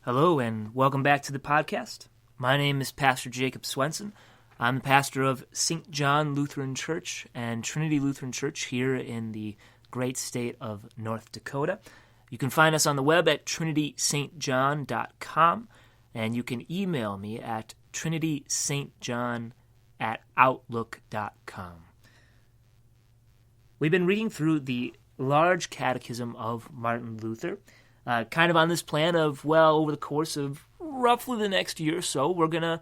Hello and welcome back to the podcast. My name is Pastor Jacob Swenson. I'm the pastor of St. John Lutheran Church and Trinity Lutheran Church here in the great state of North Dakota. You can find us on the web at trinitystjohn.com, and you can email me at trinitystjohn@outlook.com. We've been reading through the large-catechism of Martin Luther, kind of on this plan of, over the course of roughly the next year or so, we're going to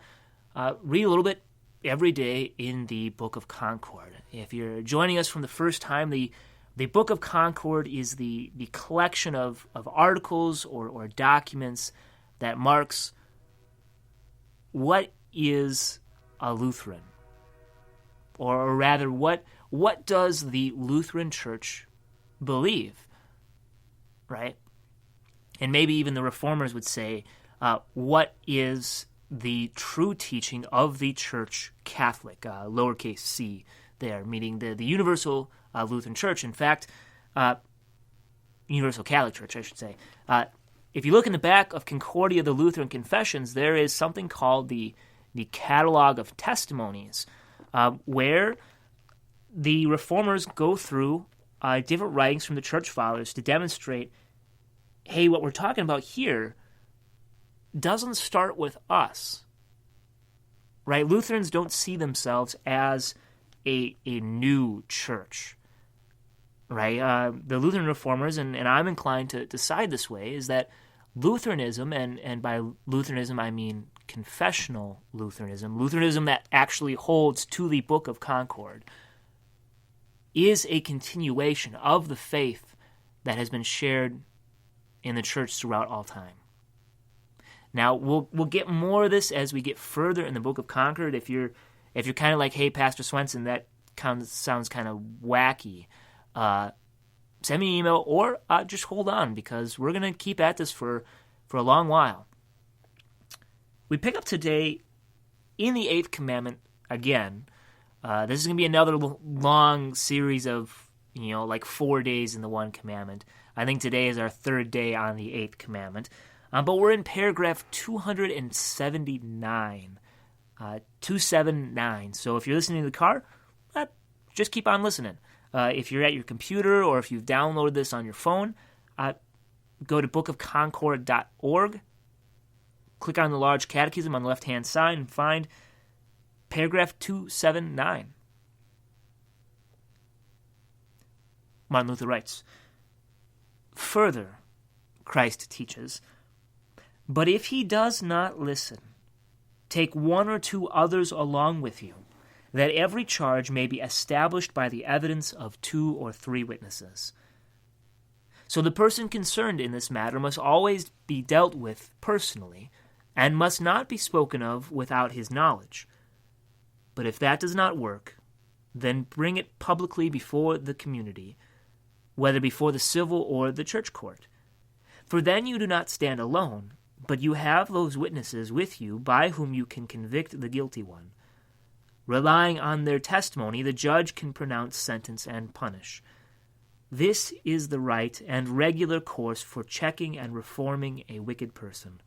read a little bit every day in the book-of-concord. If you're joining us from the first time, the book-of-concord is the collection of articles or documents that marks what is a Lutheran, or rather, what does the Lutheran Church believe, right? And maybe even the Reformers would say, what is the true teaching of the Church Catholic, lowercase c there, meaning the Universal Lutheran Church. In fact, Universal Catholic Church, I should say. If you look in the back of Concordia, the Lutheran Confessions, there is something called the Catalog of Testimonies, where the Reformers go through different writings from the Church Fathers to demonstrate, hey, what we're talking about here doesn't start with us, right? Lutherans don't see themselves as a new church, right? The Lutheran Reformers, and I'm inclined to side this way, is that Lutheranism, and by Lutheranism I mean confessional Lutheranism that actually holds to the Book of Concord, is a continuation of the faith that has been shared in the church throughout all time. Now, we'll get more of this as we get further in the Book of Concord. If you're kind of like, hey, Pastor Swenson, that sounds kind of wacky, send me an email or just hold on, because we're going to keep at this for a long while. We pick up today in the 8th commandment again. This is going to be another long series of, like 4 days in the one commandment. I think today is our third day on the 8th commandment. But we're in paragraph 279. 279. So if you're listening to the car, just keep on listening. If you're at your computer or if you've downloaded this on your phone, go to book-of-concord.org, click on the large catechism on the left-hand side, and find paragraph 279. Martin Luther writes, "Further, Christ teaches, but if he does not listen, take one or two others along with you, that every charge may be established by the evidence of 2 or 3 witnesses. So the person concerned in this matter must always be dealt with personally, and must not be spoken of without his knowledge. But if that does not work, then bring it publicly before the community, whether before the civil or the church court. For then you do not stand alone, but you have those witnesses with you by whom you can convict the guilty one. Relying on their testimony, the judge can pronounce sentence and punish. This is the right and regular course for checking and reforming a wicked person.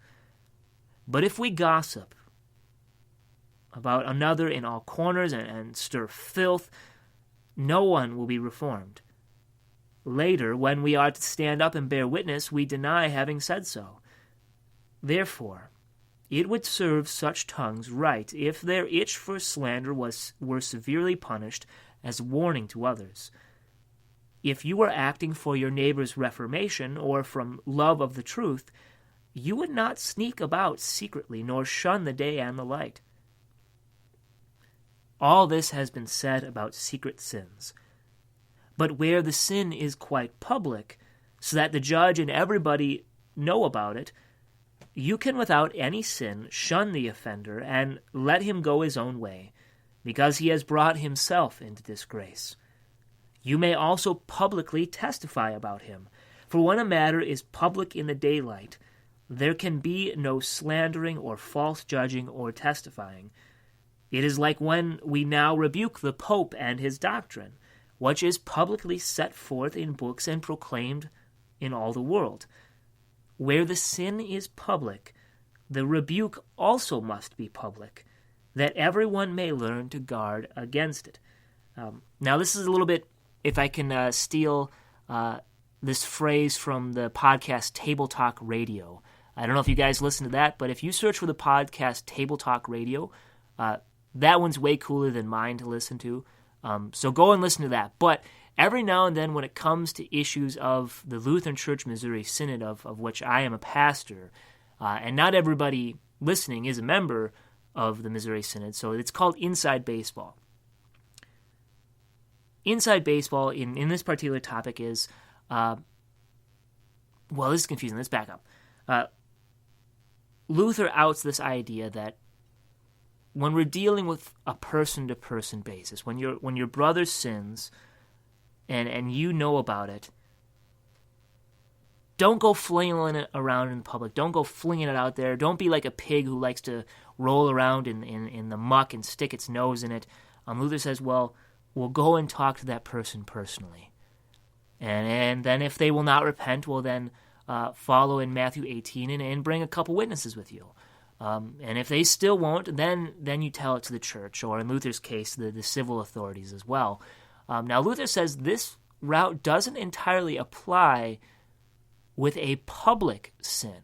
But if we gossip about another in all corners and stir filth, no one will be reformed. Later, when we are to stand up and bear witness, we deny having said so. Therefore, it would serve such tongues right if their itch for slander were severely punished as warning to others. If you were acting for your neighbor's reformation or from love of the truth, you would not sneak about secretly nor shun the day and the light. All this has been said about secret sins. But where the sin is quite public, so that the judge and everybody know about it, you can without any sin shun the offender and let him go his own way, because he has brought himself into disgrace. You may also publicly testify about him, for when a matter is public in the daylight, there can be no slandering or false judging or testifying. It is like when we now rebuke the Pope and his doctrine, which is publicly set forth in books and proclaimed in all the world. where the sin is public, the rebuke also must be public, that everyone may learn to guard against it. Now, this is a little bit, if I can steal this phrase from the podcast Table Talk Radio. I don't know if you guys listen to that, but if you search for the podcast Table Talk Radio, that one's way cooler than mine to listen to. So go and listen to that. But every now and then when it comes to issues of the Lutheran Church Missouri Synod, of which I am a pastor, and not everybody listening is a member of the Missouri Synod, so it's called Inside Baseball. Inside Baseball in this particular topic is, this is confusing. Let's back up. Luther outs this idea that when we're dealing with a person-to-person basis, when your brother sins and you know about it, don't go flailing it around in public. Don't go flinging it out there. Don't be like a pig who likes to roll around in the muck and stick its nose in it. Luther says, we'll go and talk to that person personally. And then if they will not repent, well then follow in Matthew 18 and bring a couple witnesses with you. And if they still won't, then you tell it to the church, or in Luther's case, the civil authorities as well. Now Luther says this route doesn't entirely apply with a public sin.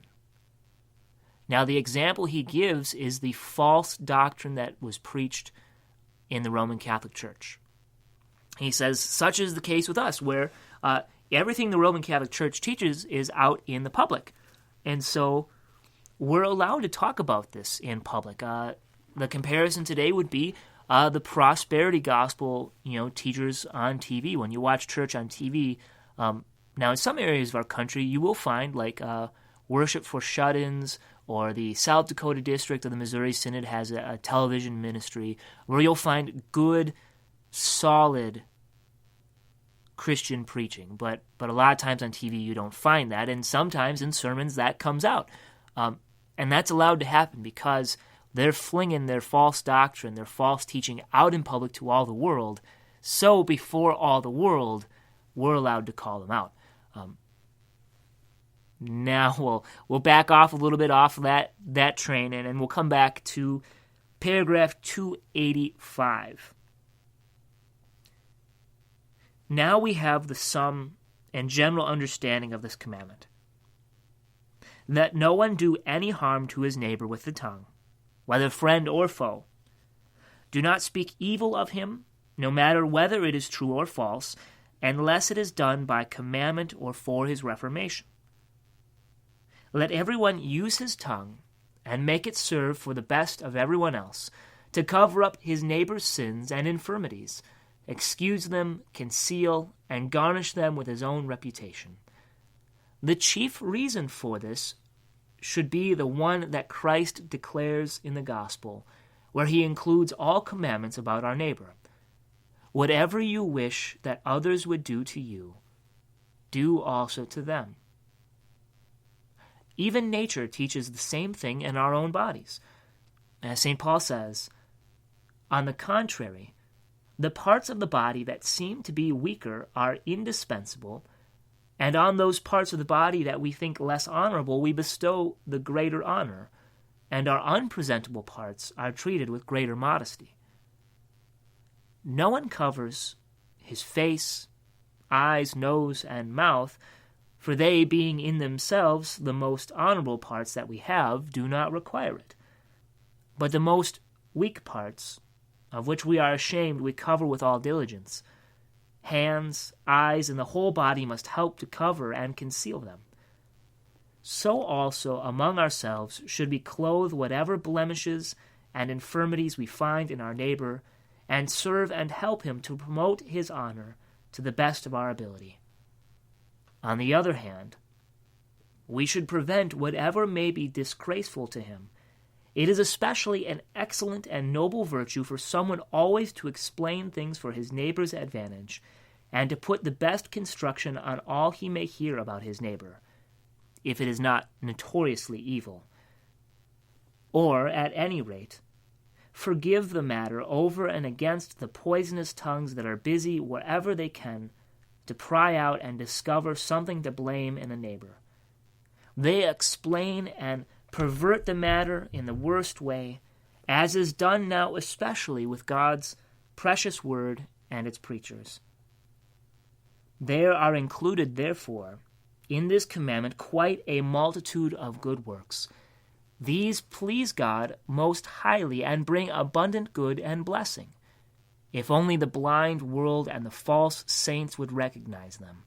Now the example he gives is the false doctrine that was preached in the Roman Catholic Church. He says, such is the case with us, where everything the Roman Catholic Church teaches is out in the public. And so we're allowed to talk about this in public. The comparison today would be the prosperity gospel, teachers on TV. When you watch church on TV, now in some areas of our country, you will find like Worship for Shut-ins, or the South Dakota district of the Missouri Synod has a television ministry where you'll find good, solid Christian preaching. But a lot of times on TV you don't find that, and sometimes in sermons that comes out. And that's allowed to happen because they're flinging their false doctrine, their false teaching out in public to all the world. So before all the world, we're allowed to call them out. Now we'll back off a little bit off of that train, and we'll come back to paragraph 285. Now we have the sum and general understanding of this commandment: that no one do any harm to his neighbor with the tongue, whether friend or foe. Do not speak evil of him, no matter whether it is true or false, unless it is done by commandment or for his reformation. Let everyone use his tongue and make it serve for the best of everyone else, to cover up his neighbor's sins and infirmities, excuse them, conceal, and garnish them with his own reputation. The chief reason for this should be the one that Christ declares in the gospel, where he includes all commandments about our neighbor. Whatever you wish that others would do to you, do also to them. Even nature teaches the same thing in our own bodies. As St. Paul says, on the contrary, the parts of the body that seem to be weaker are indispensable, and on those parts of the body that we think less honorable we bestow the greater honor, and our unpresentable parts are treated with greater modesty. No one covers his face, eyes, nose, and mouth, for they, being in themselves the most honorable parts that we have, do not require it. But the most weak parts, of which we are ashamed, we cover with all diligence. Hands, eyes, and the whole body must help to cover and conceal them. So also among ourselves should we clothe whatever blemishes and infirmities we find in our neighbor, and serve and help him to promote his honor to the best of our ability. On the other hand, we should prevent whatever may be disgraceful to him. It is especially an excellent and noble virtue for someone always to explain things for his neighbor's advantage, and to put the best construction on all he may hear about his neighbor, if it is not notoriously evil. Or, at any rate, forgive the matter over and against the poisonous tongues that are busy wherever they can to pry out and discover something to blame in a neighbor. They explain and pervert the matter in the worst way, as is done now especially with God's precious word and its preachers. There are included, therefore, in this commandment quite a multitude of good works. These please God most highly and bring abundant good and blessing, if only the blind world and the false saints would recognize them.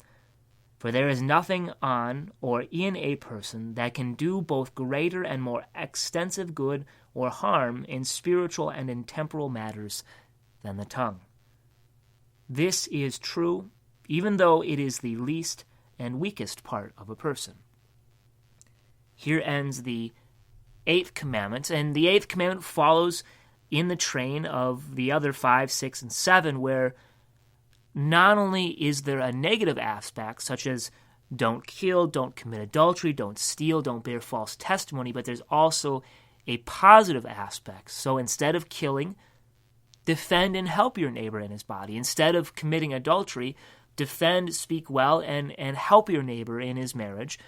For there is nothing on or in a person that can do both greater and more extensive good or harm in spiritual and in temporal matters than the tongue. This is true, even though it is the least and weakest part of a person. Here ends the 8th commandment, and the 8th commandment follows in the train of the other 5, 6, and 7, where not only is there a negative aspect, such as don't kill, don't commit adultery, don't steal, don't bear false testimony, but there's also a positive aspect. So instead of killing, defend and help your neighbor in his body. Instead of committing adultery, defend, speak well, and help your neighbor in his marriage.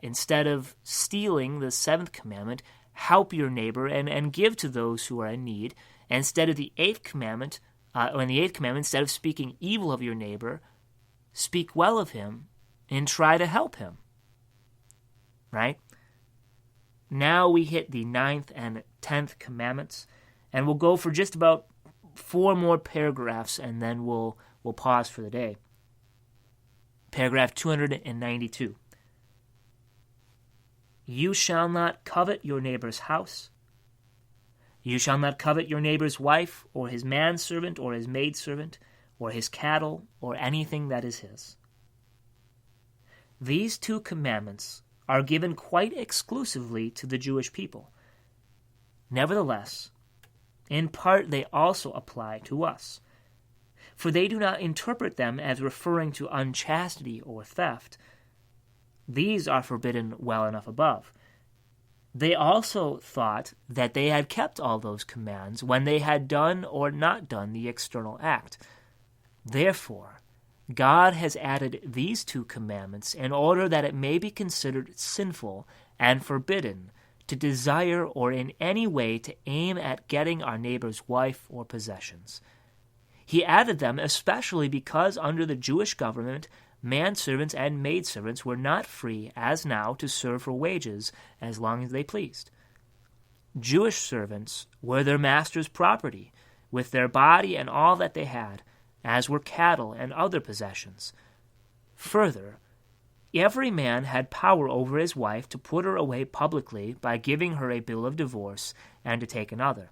Instead of stealing, the 7th commandment, help your neighbor and give to those who are in need. Instead of the 8th commandment, instead of speaking evil of your neighbor, speak well of him and try to help him. Right? Now we hit the 9th and 10th commandments, and we'll go for just about 4 more paragraphs, and then we'll pause for the day. Paragraph 292. You shall not covet your neighbor's house. You shall not covet your neighbor's wife, or his manservant, or his maidservant, or his cattle, or anything that is his. These 2 commandments are given quite exclusively to the Jewish people. Nevertheless, in part they also apply to us, for they do not interpret them as referring to unchastity or theft. These are forbidden well enough above. They also thought that they had kept all those commands when they had done or not done the external act. Therefore, God has added these 2 commandments in order that it may be considered sinful and forbidden to desire or in any way to aim at getting our neighbor's wife or possessions. He added them especially because under the Jewish government, manservants and maidservants were not free, as now, to serve for wages as long as they pleased. Jewish servants were their master's property, with their body and all that they had, as were cattle and other possessions. Further, every man had power over his wife to put her away publicly by giving her a bill of divorce and to take another.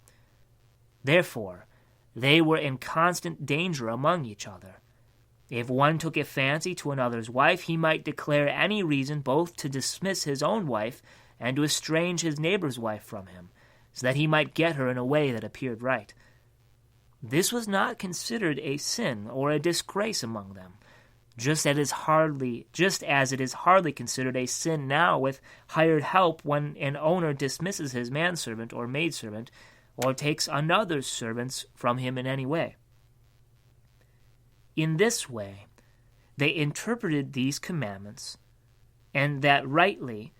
Therefore, they were in constant danger among each other. If one took a fancy to another's wife, he might declare any reason both to dismiss his own wife and to estrange his neighbor's wife from him, so that he might get her in a way that appeared right. This was not considered a sin or a disgrace among them, just as it is hardly considered a sin now with hired help when an owner dismisses his manservant or maidservant or takes another's servants from him in any way. In this way, they interpreted these commandments, and that rightly,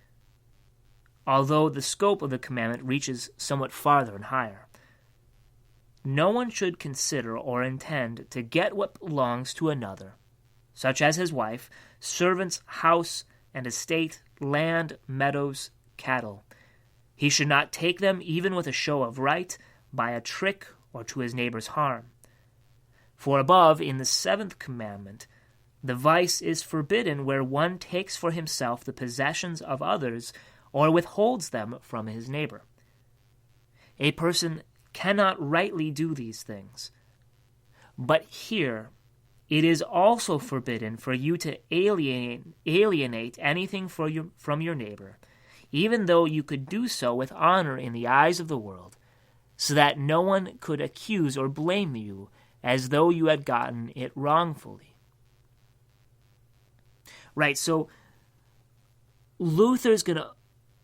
although the scope of the commandment reaches somewhat farther and higher. No one should consider or intend to get what belongs to another, such as his wife, servants, house and estate, land, meadows, cattle. He should not take them even with a show of right, by a trick, or to his neighbor's harm. For above, in the 7th commandment, the vice is forbidden where one takes for himself the possessions of others or withholds them from his neighbor. A person cannot rightly do these things. But here, it is also forbidden for you to alienate anything from your neighbor, even though you could do so with honor in the eyes of the world, so that no one could accuse or blame you as though you had gotten it wrongfully. Right, so Luther's going to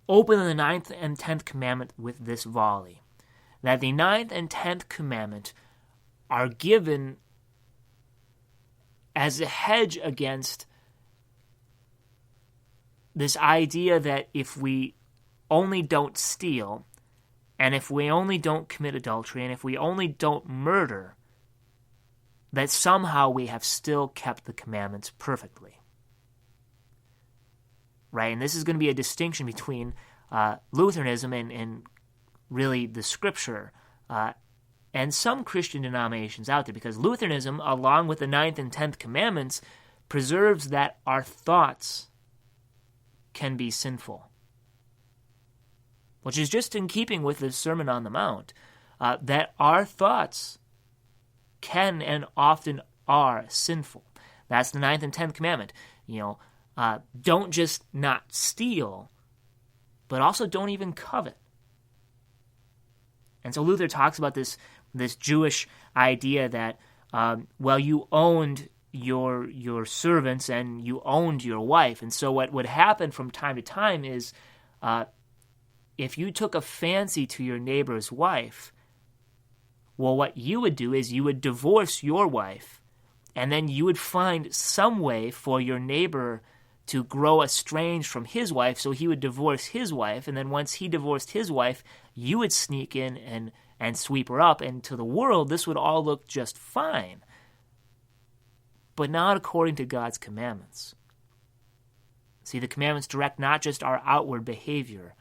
open the 9th and 10th commandment with this volley, that the 9th and 10th commandment are given as a hedge against this idea that if we only don't steal, and if we only don't commit adultery, and if we only don't murder, that somehow we have still kept the commandments perfectly. Right? And this is going to be a distinction between Lutheranism and really the Scripture and some Christian denominations out there, because Lutheranism, along with the ninth and 10th commandments, preserves that our thoughts can be sinful, which is just in keeping with the Sermon on the Mount, that our thoughts can and often are sinful. That's the ninth and 10th commandment. Don't just not steal, but also don't even covet. And so Luther talks about this Jewish idea that, you owned your servants and you owned your wife. And so what would happen from time to time is, if you took a fancy to your neighbor's wife, well, what you would do is you would divorce your wife, and then you would find some way for your neighbor to grow estranged from his wife, so he would divorce his wife, and then once he divorced his wife, you would sneak in and sweep her up, and to the world, this would all look just fine. But not according to God's commandments. See, the commandments direct not just our outward behavior,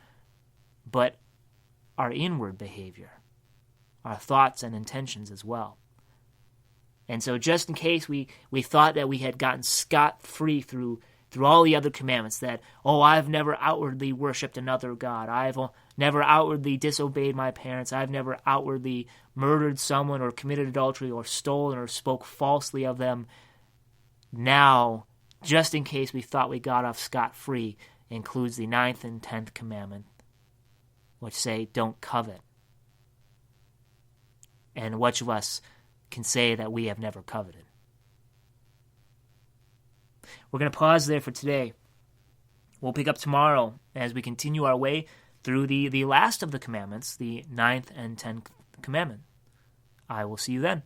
but our inward behavior, our thoughts and intentions as well. And so just in case we thought that we had gotten scot-free through all the other commandments, that, I've never outwardly worshipped another god, I've never outwardly disobeyed my parents, I've never outwardly murdered someone or committed adultery or stolen or spoke falsely of them. Now, just in case we thought we got off scot-free, includes the ninth and 10th commandment, which say, don't covet. And which of us can say that we have never coveted? We're going to pause there for today. We'll pick up tomorrow as we continue our way through the last of the commandments, the ninth and 10th commandment. I will see you then.